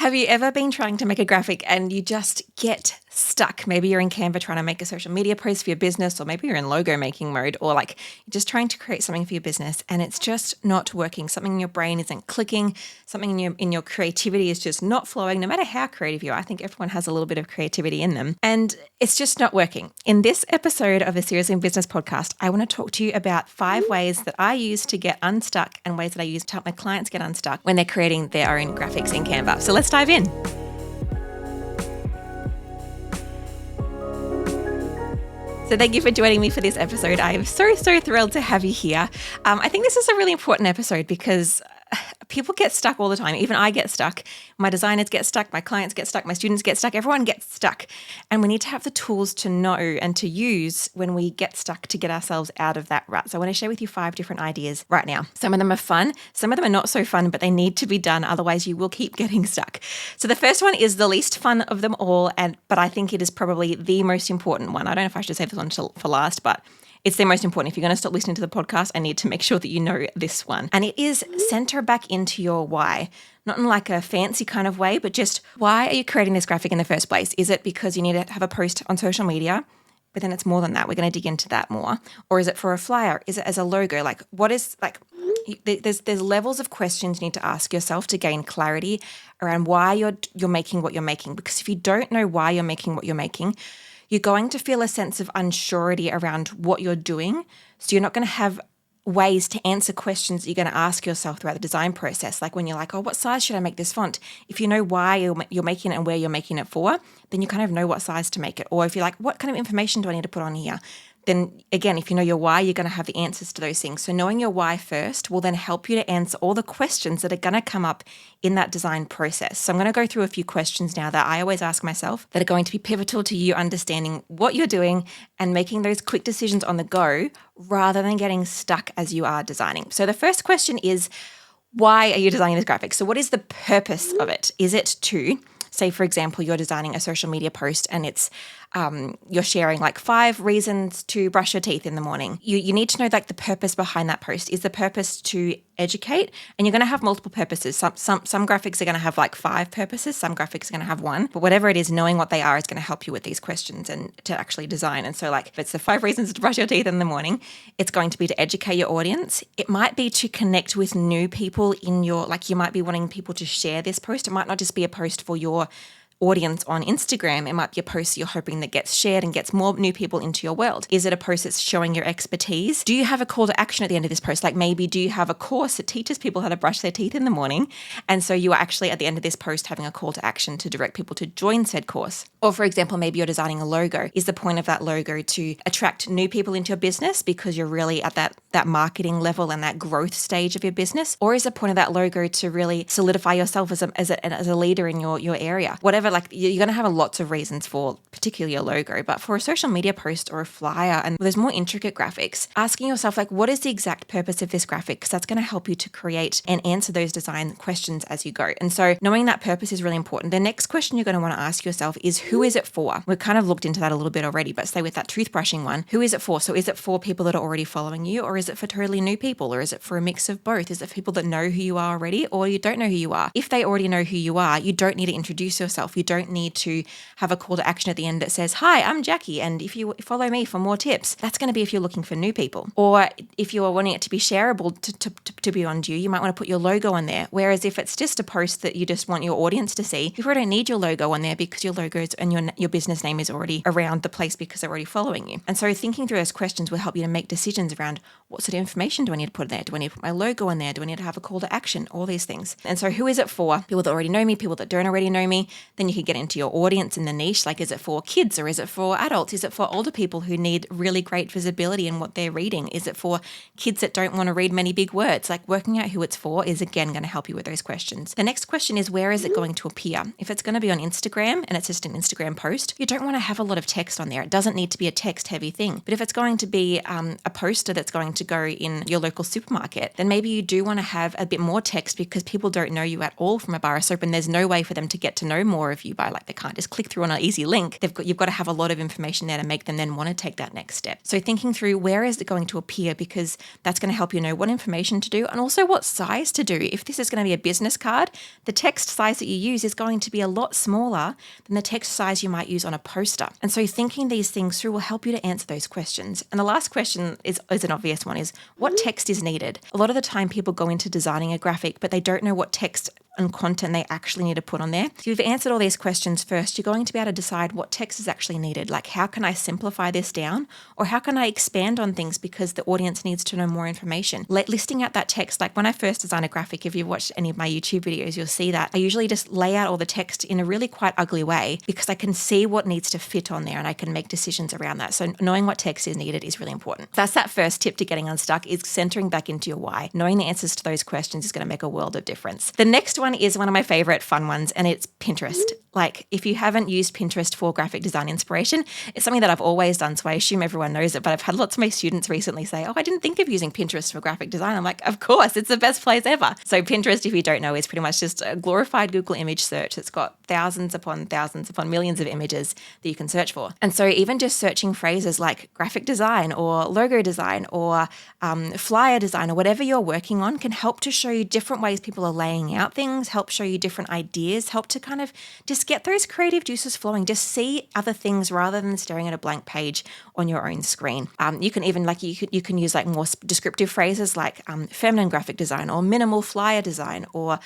Have you ever been trying to make a graphic and you just get stuck? Maybe you're in Canva trying to make a social media post for your business, or maybe you're in logo making mode, or like you're just trying to create something for your business and it's just not working. Something in your brain isn't clicking. Something in your creativity is just not flowing, no matter how creative you are. I think everyone has a little bit of creativity in them and it's just not working. In this episode of the Seriously in Business podcast, I want to talk to you about 5 ways that I use to get unstuck and ways that I use to help my clients get unstuck when they're creating their own graphics in Canva. So let's dive in. So thank you for joining me for this episode. I am so thrilled to have you here. I think this is a really important episode because people get stuck all the time. Even I get stuck. My designers get stuck. My clients get stuck. My students get stuck. Everyone gets stuck. And we need to have the tools to know and to use when we get stuck to get ourselves out of that rut. So I want to share with you 5 different ideas right now. Some of them are fun. Some of them are not so fun, but they need to be done. Otherwise, you will keep getting stuck. So the first one is the least fun of them all, but I think it is probably the most important one. I don't know if I should save this one for last, but it's the most important. If you're going to stop listening to the podcast, I need to make sure that you know this one. And it is center back into your why. Not in like a fancy kind of way, but just why are you creating this graphic in the first place? Is it because you need to have a post on social media? But then it's more than that. We're going to dig into that more. Or is it for a flyer? Is it as a logo? Like what is like, there's levels of questions you need to ask yourself to gain clarity around why you're making what you're making. Because if you don't know why you're making what you're making, you're going to feel a sense of unsurety around what you're doing. So you're not going to have ways to answer questions that you're going to ask yourself throughout the design process. Like when you're like, oh, what size should I make this font? If you know why you're making it and where you're making it for, then you kind of know what size to make it. Or if you're like, what kind of information do I need to put on here? Then again, if you know your why, you're going to have the answers to those things. So knowing your why first will then help you to answer all the questions that are going to come up in that design process. So I'm going to go through a few questions now that I always ask myself that are going to be pivotal to you understanding what you're doing and making those quick decisions on the go rather than getting stuck as you are designing. So the first question is, why are you designing this graphic? So what is the purpose of it? Is it to, say, for example, you're designing a social media post and it's you're sharing like 5 reasons to brush your teeth in the morning. You need to know like the purpose behind that post. Is the purpose to educate? And you're going to have multiple purposes. Some graphics are going to have like 5 purposes. Some graphics are going to have 1. But whatever it is, knowing what they are is going to help you with these questions and to actually design. And so like if it's the 5 reasons to brush your teeth in the morning, it's going to be to educate your audience. It might be to connect with new people in your, like you might be wanting people to share this post. It might not just be a post for your audience on Instagram. It might be a post you're hoping that gets shared and gets more new people into your world. Is it a post that's showing your expertise? Do you have a call to action at the end of this post? Like maybe do you have a course that teaches people how to brush their teeth in the morning? And so you are actually at the end of this post having a call to action to direct people to join said course. Or for example, maybe you're designing a logo. Is the point of that logo to attract new people into your business because you're really at that marketing level and that growth stage of your business? Or is the point of that logo to really solidify yourself as a leader in your area? Whatever, like you're going to have lots of reasons for particularly a logo, but for a social media post or a flyer and there's more intricate graphics, asking yourself like, what is the exact purpose of this graphic? Because that's going to help you to create and answer those design questions as you go. And so knowing that purpose is really important. The next question you're going to want to ask yourself is, who is it for? We've kind of looked into that a little bit already, but stay with that toothbrushing one. Who is it for? So is it for people that are already following you, or is it for totally new people, or is it for a mix of both? Is it for people that know who you are already, or you don't know who you are? If they already know who you are, you don't need to introduce yourself. You don't need to have a call to action at the end that says, hi, I'm Jacqui, and if you follow me for more tips. That's going to be if you're looking for new people. Or if you are wanting it to be shareable to beyond you might want to put your logo on there. Whereas if it's just a post that you just want your audience to see, you probably don't need your logo on there because your logos and your business name is already around the place because they're already following you. And so thinking through those questions will help you to make decisions around what sort of information do I need to put there? Do I need to put my logo in there? Do I need to have a call to action? All these things. And so who is it for? People that already know me, people that don't already know me. Then you can get into your audience in the niche. Like, is it for kids or is it for adults? Is it for older people who need really great visibility in what they're reading? Is it for kids that don't want to read many big words? Like working out who it's for is again going to help you with those questions. The next question is, where is it going to appear? If it's going to be on Instagram and it's just an Instagram post, you don't want to have a lot of text on there. It doesn't need to be a text heavy thing. But if it's going to be a poster that's going to go in your local supermarket, then maybe you do want to have a bit more text because people don't know you at all from a bar of soap and there's no way for them to get to know more review by. Like they can't just click through on an easy link. You've got to have a lot of information there to make them then want to take that next step. So thinking through where is it going to appear, because that's going to help you know what information to do and also what size to do. If this is going to be a business card, the text size that you use is going to be a lot smaller than the text size you might use on a poster. And so thinking these things through will help you to answer those questions. And the last question is an obvious one, is what text is needed? A lot of the time people go into designing a graphic, but they don't know what text and content they actually need to put on there. So you've answered all these questions first, you're going to be able to decide what text is actually needed. Like, how can I simplify this down? Or how can I expand on things because the audience needs to know more information? Listing out that text, like when I first design a graphic, if you've watched any of my YouTube videos, you'll see that I usually just lay out all the text in a really quite ugly way because I can see what needs to fit on there and I can make decisions around that. So knowing what text is needed is really important. That's that first tip to getting unstuck, is centering back into your why. Knowing the answers to those questions is going to make a world of difference. The next one is one of my favorite fun ones, and it's Pinterest. Like, if you haven't used Pinterest for graphic design inspiration, it's something that I've always done, so I assume everyone knows it, but I've had lots of my students recently say, oh, I didn't think of using Pinterest for graphic design. I'm like, of course, it's the best place ever. So Pinterest, if you don't know, is pretty much just a glorified Google image search. It's got thousands upon millions of images that you can search for. And so even just searching phrases like graphic design or logo design or flyer design or whatever you're working on can help to show you different ways people are laying out things, help show you different ideas, help to kind of just get those creative juices flowing. Just see other things rather than staring at a blank page on your own screen. You can even you can use like more descriptive phrases like feminine graphic design or minimal flyer design or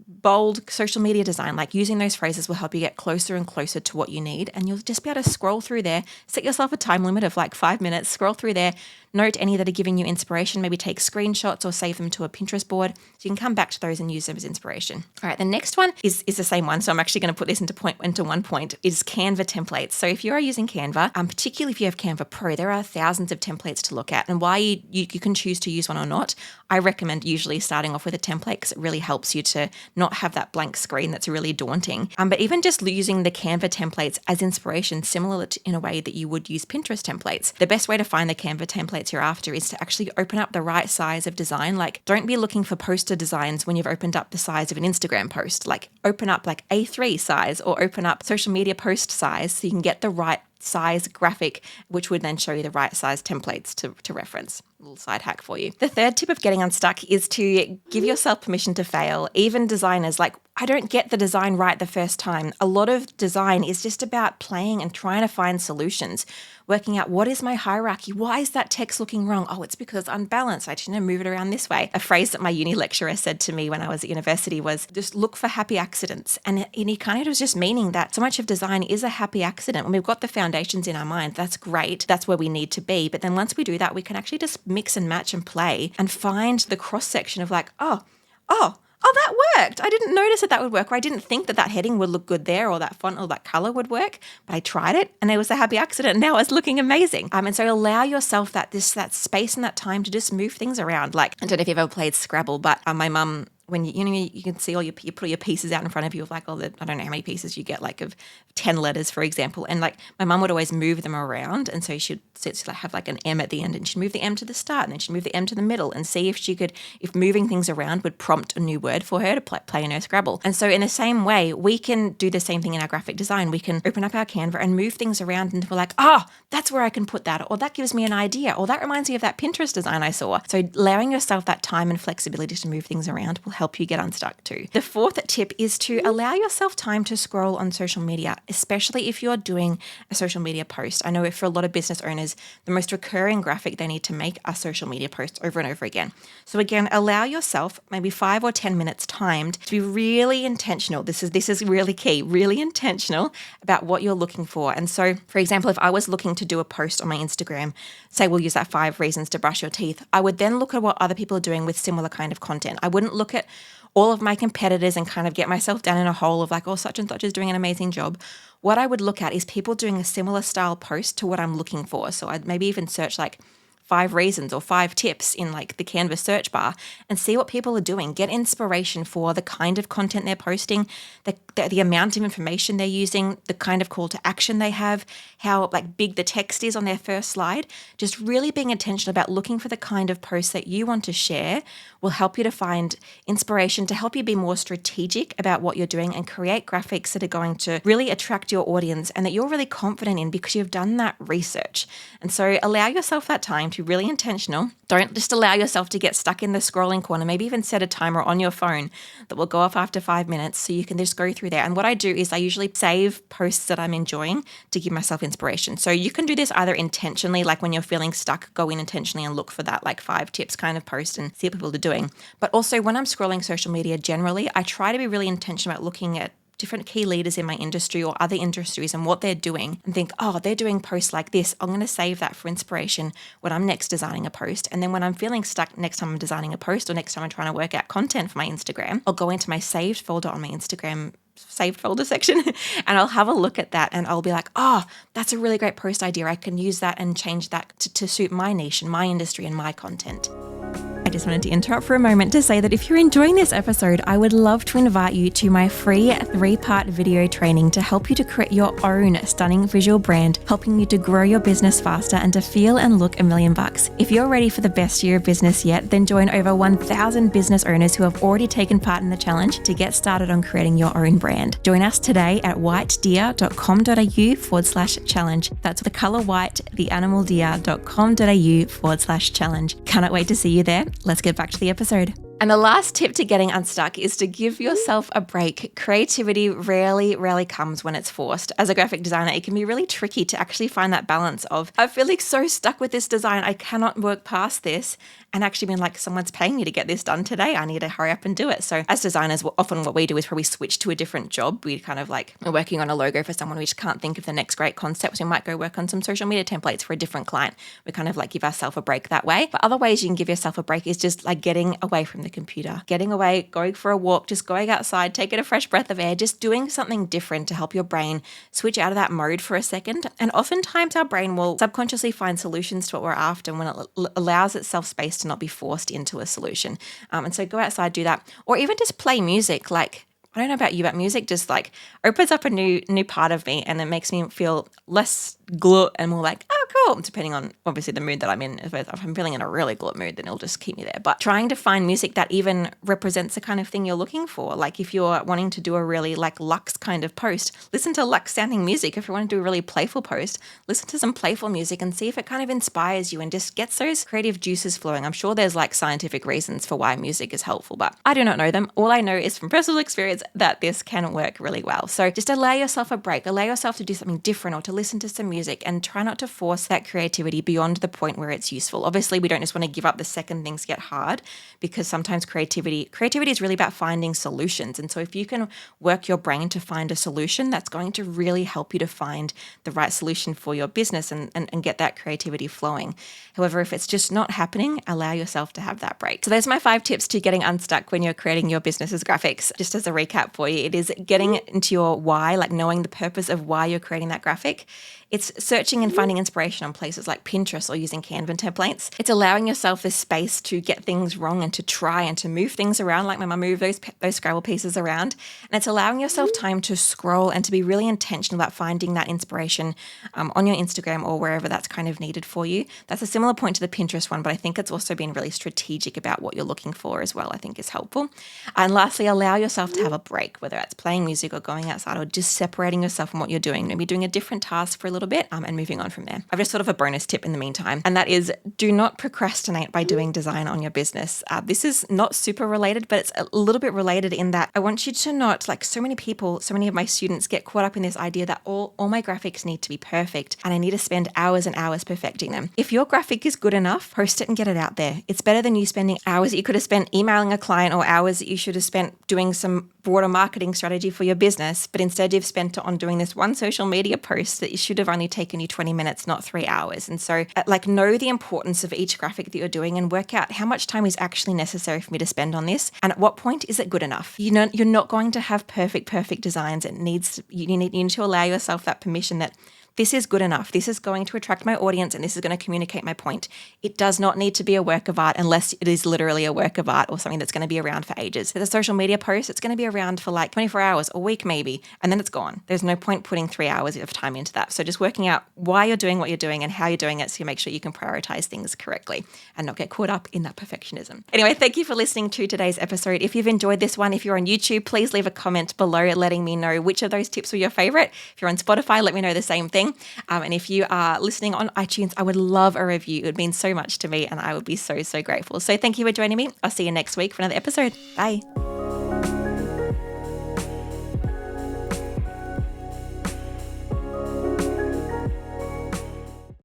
bold social media design. Like, using those phrases will help you get closer and closer to what you need, and you'll just be able to scroll through there, set yourself a time limit of like 5 minutes, scroll through there, note any that are giving you inspiration, maybe take screenshots or save them to a Pinterest board so you can come back to those and use them as inspiration. All right, the next one is the same one, so I'm actually going to put this into one point, is Canva templates. So if you are using Canva, particularly if you have Canva Pro, there are thousands of templates to look at, and why you can choose to use one or not, I recommend usually starting off with a template because it really helps you to not have that blank screen that's really daunting. But even just using the Canva templates as inspiration, similar in a way that you would use Pinterest templates. The best way to find the Canva templates you're after is to actually open up the right size of design. Like, don't be looking for poster designs when you've opened up the size of an Instagram post. Like, open up like A3 size or open up social media post size so you can get the right size graphic, which would then show you the right size templates to reference. A little side hack for you. The third tip of getting unstuck is to give yourself permission to fail. Even designers, like, I don't get the design right the first time. A lot of design is just about playing and trying to find solutions, working out what is my hierarchy? Why is that text looking wrong? Oh, it's because it's unbalanced. I should move it around this way. A phrase that my uni lecturer said to me when I was at university was, just look for happy accidents. And he kind of was just meaning that so much of design is a happy accident. When we've got the foundations in our mind, that's great. That's where we need to be. But then once we do that, we can actually just mix and match and play and find the cross section of like, oh, that worked. I didn't notice that would work, or I didn't think that heading would look good there, or that font or that color would work, but I tried it and it was a happy accident. And now it's looking amazing. And so allow yourself that space and that time to just move things around. Like, I don't know if you've ever played Scrabble, but my mum, when you can see you put all your pieces out in front of you of like all the, I don't know how many pieces you get, like of 10 letters, for example. And like my mum would always move them around. And so she'd have like an M at the end, and she'd move the M to the start, and then she'd move the M to the middle, and see if moving things around would prompt a new word for her to play in her Scrabble. And so in the same way, we can do the same thing in our graphic design. We can open up our Canva and move things around until we're like, that's where I can put that, or that gives me an idea, or that reminds me of that Pinterest design I saw. So allowing yourself that time and flexibility to move things around will help you get unstuck too. The fourth tip is to allow yourself time to scroll on social media, especially if you're doing a social media post. I know for a lot of business owners, the most recurring graphic they need to make are social media posts over and over again. So again, allow yourself maybe 5 or 10 minutes timed to be really intentional. This is really key, really intentional about what you're looking for. And so, for example, if I was looking to do a post on my Instagram, say we'll use that 5 reasons to brush your teeth, I would then look at what other people are doing with similar kind of content. I wouldn't look at all of my competitors and kind of get myself down in a hole of like, oh, such and such is doing an amazing job. What I would look at is people doing a similar style post to what I'm looking for. So I'd maybe even search like 5 reasons or 5 tips in like the Canvas search bar and see what people are doing. Get inspiration for the kind of content they're posting, the amount of information they're using, the kind of call to action they have, how like big the text is on their first slide. Just really being intentional about looking for the kind of posts that you want to share will help you to find inspiration to help you be more strategic about what you're doing and create graphics that are going to really attract your audience and that you're really confident in because you've done that research. And so allow yourself that time to be really intentional. Don't just allow yourself to get stuck in the scrolling corner. Maybe even set a timer on your phone that will go off after 5 minutes so you can just go through there. And what I do is I usually save posts that I'm enjoying to give myself inspiration. So you can do this either intentionally, like when you're feeling stuck, go in intentionally and look for that like 5 tips kind of post and see what people are doing. But also when I'm scrolling social media generally, I try to be really intentional about looking at different key leaders in my industry or other industries and what they're doing and think, oh, they're doing posts like this. I'm going to save that for inspiration when I'm next designing a post. And then when I'm feeling stuck next time I'm designing a post or next time I'm trying to work out content for my Instagram, I'll go into my saved folder on my Instagram saved folder section and I'll have a look at that and I'll be like, oh, that's a really great post idea. I can use that and change that to suit my niche and my industry and my content. I just wanted to interrupt for a moment to say that if you're enjoying this episode, I would love to invite you to my free 3-part video training to help you to create your own stunning visual brand, helping you to grow your business faster and to feel and look $1 million. If you're ready for the best year of business yet, then join over 1,000 business owners who have already taken part in the challenge to get started on creating your own brand. Join us today at whitedeer.com.au/challenge. That's the color white, the animal deer.com.au/challenge. Cannot wait to see you there. Let's get back to the episode. And the last tip to getting unstuck is to give yourself a break. Creativity rarely comes when it's forced. As a graphic designer, it can be really tricky to actually find that balance of, I feel like so stuck with this design, I cannot work past this, and actually being like, someone's paying me to get this done today. I need to hurry up and do it. So as designers, often what we do is probably switch to a different job. We kind of like, we're working on a logo for someone, we just can't think of the next great concept. So we might go work on some social media templates for a different client. We kind of like give ourselves a break that way. But other ways you can give yourself a break is just like getting away from the computer, getting away, going for a walk, just going outside, taking a fresh breath of air, just doing something different to help your brain switch out of that mode for a second. And oftentimes our brain will subconsciously find solutions to what we're after when it allows itself space to not be forced into a solution. And so go outside, do that, or even just play music. Like, I don't know about you, but music just like opens up a new part of me and it makes me feel less glut and more like, oh, cool, depending on obviously the mood that I'm in. If I'm feeling in a really glut mood, then it'll just keep me there. But trying to find music that even represents the kind of thing you're looking for. Like if you're wanting to do a really like luxe kind of post, listen to luxe sounding music. If you want to do a really playful post, listen to some playful music and see if it kind of inspires you and just gets those creative juices flowing. I'm sure there's like scientific reasons for why music is helpful, but I do not know them. All I know is from personal experience that this can work really well. So just allow yourself a break, allow yourself to do something different or to listen to some music and try not to force that creativity beyond the point where it's useful. Obviously, we don't just want to give up the second things get hard because sometimes creativity is really about finding solutions. And so if you can work your brain to find a solution, that's going to really help you to find the right solution for your business and get that creativity flowing. However, if it's just not happening, allow yourself to have that break. So there's my 5 tips to getting unstuck when you're creating your business's graphics. Just as a recap for you, it is getting into your why, like knowing the purpose of why you're creating that graphic. It's searching and finding inspiration on places like Pinterest or using Canva templates. It's allowing yourself this space to get things wrong and to try and to move things around, like my mum moved those Scrabble pieces around. And it's allowing yourself time to scroll and to be really intentional about finding that inspiration on your Instagram or wherever that's kind of needed for you. That's a similar point to the Pinterest one, but I think it's also being really strategic about what you're looking for as well, I think is helpful. And lastly, allow yourself to have a break, whether it's playing music or going outside or just separating yourself from what you're doing, maybe doing a different task for a little bit and moving on from there. I've just sort of a bonus tip in the meantime, and that is do not procrastinate by doing design on your business. This is not super related, but it's a little bit related in that I want you to not, like so many of my students get caught up in this idea that all my graphics need to be perfect and I need to spend hours and hours perfecting them. If your graphic is good enough, post it and get it out there. It's better than you spending hours that you could have spent emailing a client or hours that you should have spent doing some broader marketing strategy for your business, but instead you've spent it on doing this one social media post that you should have only taken you 20 minutes, not 3 hours. And so know the importance of each graphic that you're doing and work out how much time is actually necessary for me to spend on this. And at what point is it good enough? You're not going to have perfect designs. You need to allow yourself that permission that this is good enough. This is going to attract my audience and this is going to communicate my point. It does not need to be a work of art unless it is literally a work of art or something that's going to be around for ages. If it's a social media post, it's going to be around for like 24 hours, a week maybe, and then it's gone. There's no point putting 3 hours of time into that. So just working out why you're doing what you're doing and how you're doing it so you make sure you can prioritize things correctly and not get caught up in that perfectionism. Anyway, thank you for listening to today's episode. If you've enjoyed this one, if you're on YouTube, please leave a comment below letting me know which of those tips were your favorite. If you're on Spotify, let me know the same thing. And if you are listening on iTunes, I would love a review. It would mean so much to me and I would be so, so grateful. So thank you for joining me. I'll see you next week for another episode. Bye.